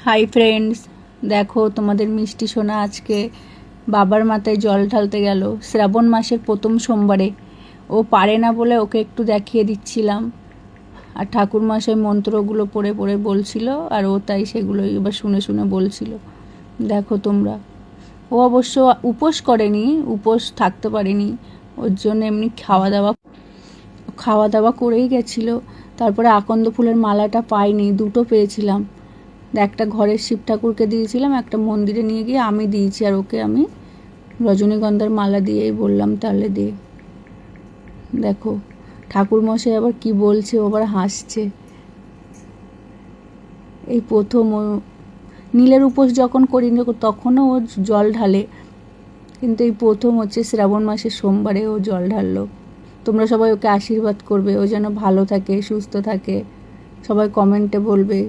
Hi friends, দেখো তোমাদের মিষ্টি সোনা আজকে বাবার মাথায় জল ঢালতে গেল শ্রাবণ মাসের প্রথম সোমবারে। ও পারে না বলে ওকে একটু দেখিয়ে দিচ্ছিলাম, আর ঠাকুর মশাই মন্ত্রগুলো পড়ে পড়ে বলছিল, আর ও তাই সেগুলো এবার শুনে শুনে বলছিল। দেখো তোমরা, ও অবশ্য উপোস করেনি, উপোস থাকতে পারেনি, ওর জন্য এমনি খাওয়া দাওয়া করেই গেছিলো। তারপরে আকন্দ ফুলের মালাটা পাইনি, দুটো পেয়েছিলাম। একটা ঘরের শিব ঠাকুরকে দিয়েছিলাম, একটা মন্দিরে নিয়ে গিয়ে আমি দিয়েছি, আর ওকে আমি রজনীগন্ধার মালা দিয়েই বললাম তাহলে দে। দেখো ঠাকুরমশাই আবার কি বলছে, ও আবার হাসছে। এই প্রথম ও নীলের উপোস যখন করি তখনও ও জল ঢালে, কিন্তু এই প্রথম হচ্ছে শ্রাবণ মাসের সোমবারে ও জল ঢাললো। তোমরা সবাই ওকে আশীর্বাদ করবে, ও যেন ভালো থাকে, সুস্থ থাকে, সবাই কমেন্টে বলবে।